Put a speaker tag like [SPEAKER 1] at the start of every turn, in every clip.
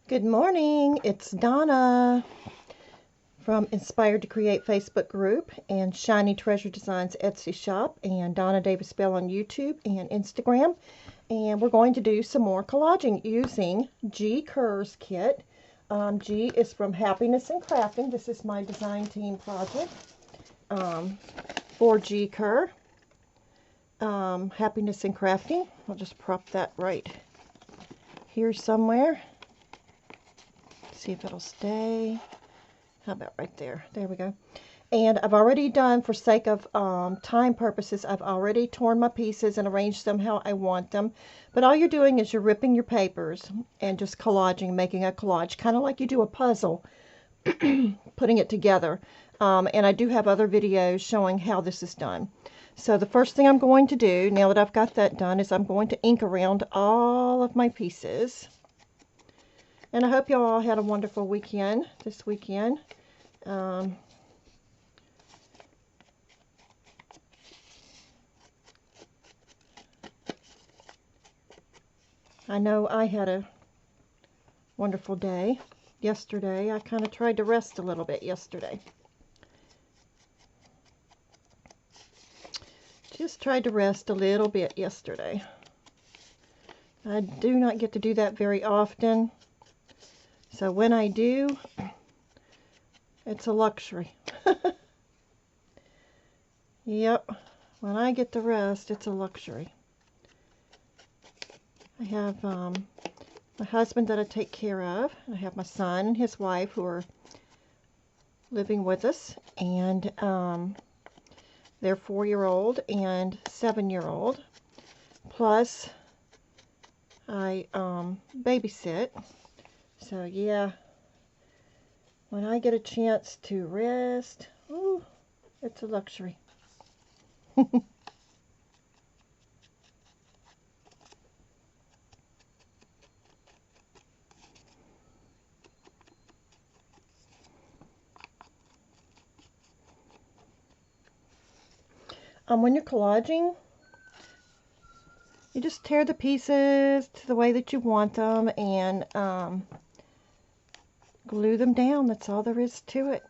[SPEAKER 1] Good morning, it's Donna from Inspired to Create Facebook group and Shiny Treasure Designs Etsy shop and Donna Davis Bell on YouTube and Instagram. And we're going to do some more collaging using G. Kerr's kit. G is from Happiness and Crafting. This is my design team project for G. Kerr. Happiness and Crafting. I'll just prop that right here somewhere. See if it'll stay. How about right there? There we go. And I've already done, for sake of time purposes, I've already torn my pieces and arranged them how I want them. But all you're doing is you're ripping your papers and just collaging, making a collage, kind of like you do a puzzle, putting it together. And I do have other videos showing how this is done. So the first thing I'm going to do, now that I've got that done, is I'm going to ink around all of my pieces. And I hope you all had a wonderful weekend this weekend. I know I had a wonderful day yesterday. I kind of tried to rest a little bit yesterday. Just tried to rest a little bit yesterday. I do not get to do that very often. So when I do, it's a luxury. Yep, when I get the rest, it's a luxury. I have my husband that I take care of. I have my son and his wife who are living with us, and their 4-year-old and 7-year-old. Plus, I babysit. So yeah, when I get a chance to rest, ooh, it's a luxury. When you're collaging, you just tear the pieces to the way that you want them and glue them down. That's all there is to it.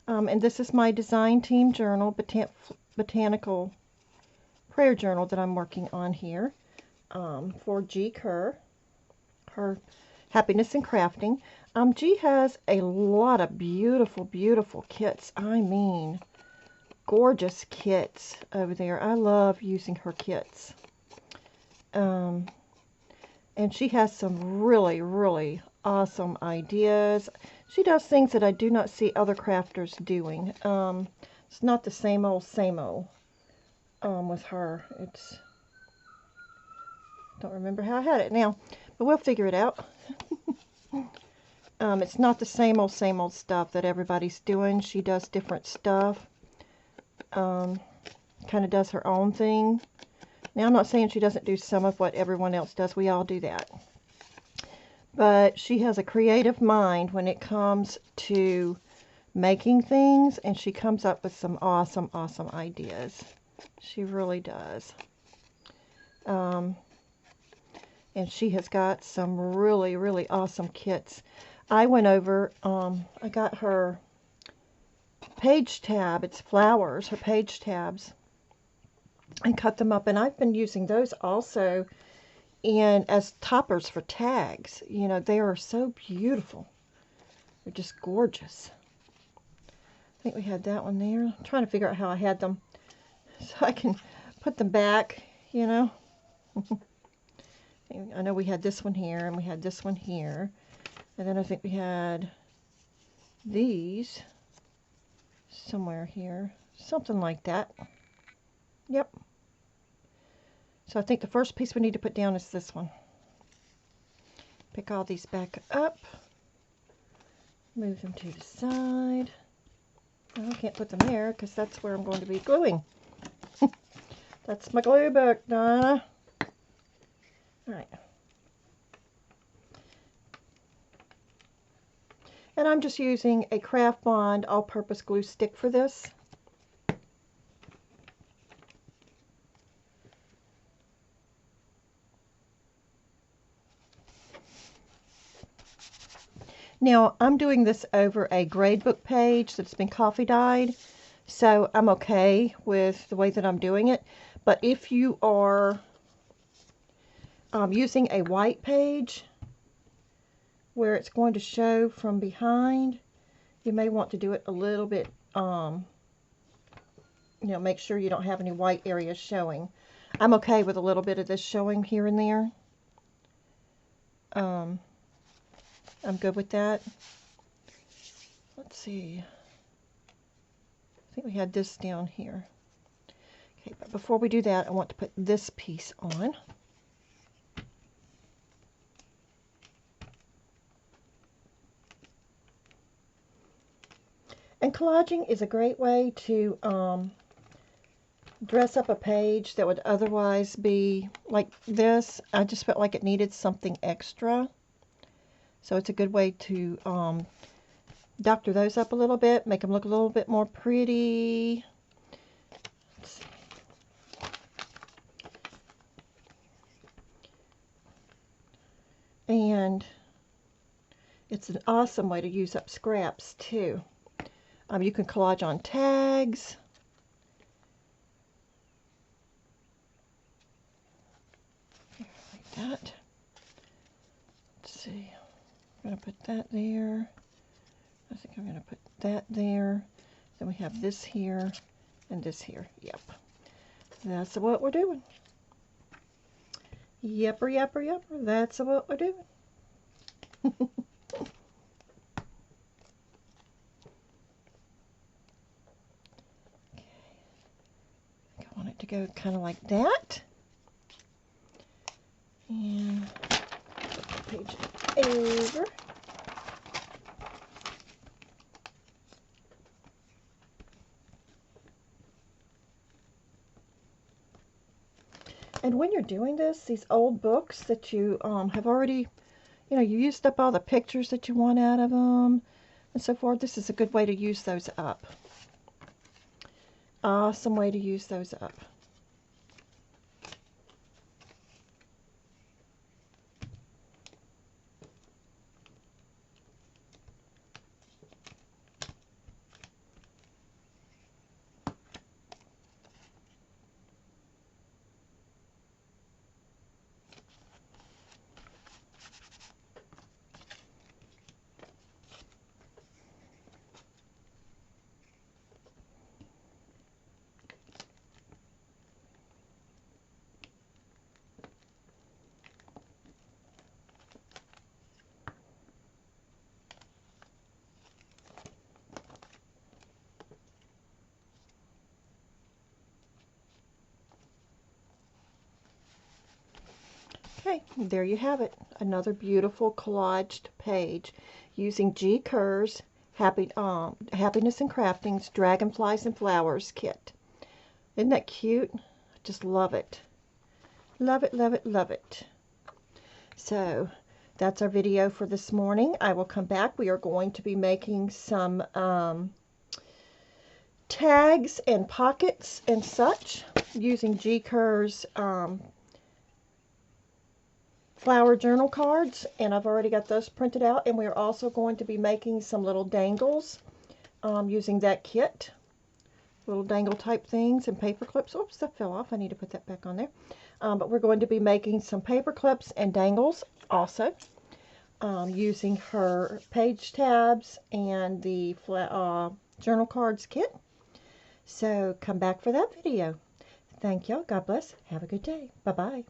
[SPEAKER 1] And this is my design team journal, Botanical Prayer Journal that I'm working on here for G. Kerr, her Happiness and Crafting. G has a lot of beautiful, beautiful kits. I mean, gorgeous kits over there. I love using her kits. And she has some really, really awesome ideas. She does things that I do not see other crafters doing. It's not the same old with her. Don't remember how I had it now, but we'll figure it out. It's not the same old stuff that everybody's doing. She does different stuff. Kind of does her own thing. Now, I'm not saying she doesn't do some of what everyone else does. We all do that. But she has a creative mind when it comes to making things, and she comes up with some awesome, awesome ideas. She really does. And she has got some really, really awesome kits. I went over, I got her page tab. It's flowers, her page tabs, and cut them up. And I've been using those also as toppers for tags. You know, they are so beautiful. They're just gorgeous. I think we had that one there. I'm trying to figure out how I had them so I can put them back, you know. I know we had this one here, and we had this one here. And then I think we had these somewhere here. Something like that. Yep. So I think the first piece we need to put down is this one. Pick all these back up. Move them to the side. I can't put them there because that's where I'm going to be gluing. That's my glue book, Donna. Alright. And I'm just using a Craft Bond all-purpose glue stick for this. Now, I'm doing this over a grade book page that's been coffee dyed, so I'm okay with the way that I'm doing it. But if you are using a white page where it's going to show from behind, you may want to do it a little bit, make sure you don't have any white areas showing. I'm okay with a little bit of this showing here and there. I'm good with that. Let's see. I think we had this down here. Okay, but before we do that, I want to put this piece on. And collaging is a great way to dress up a page that would otherwise be like this. I just felt like it needed something extra. So it's a good way to doctor those up a little bit, make them look a little bit more pretty. Let's see. And it's an awesome way to use up scraps too. You can collage on tags. Like that. Let's see. I'm going to put that there. I think I'm going to put that there. Then we have this here and this here. Yep. That's what we're doing. Yepper, yepper, yepper. That's what we're doing. To go kind of like that, and flip the page over. And when you're doing this, these old books that you have already, you used up all the pictures that you want out of them and so forth, this is a good way to use those up. Awesome way to use those up. Okay, there you have it. Another beautiful collaged page using G. Kerr's Happiness and Crafting's Dragonflies and Flowers kit. Isn't that cute? I just love it. Love it, love it, love it. So that's our video for this morning. I will come back. We are going to be making some tags and pockets and such using G. Kerr's flower journal cards, and I've already got those printed out. And we're also going to be making some little dangles using that kit, little dangle type things and paper clips. Oops, that fell off. I need to put that back on there. But we're going to be making some paper clips and dangles also using her page tabs and the journal cards kit. So come back for that video. Thank y'all. God bless. Have a good day. Bye-bye.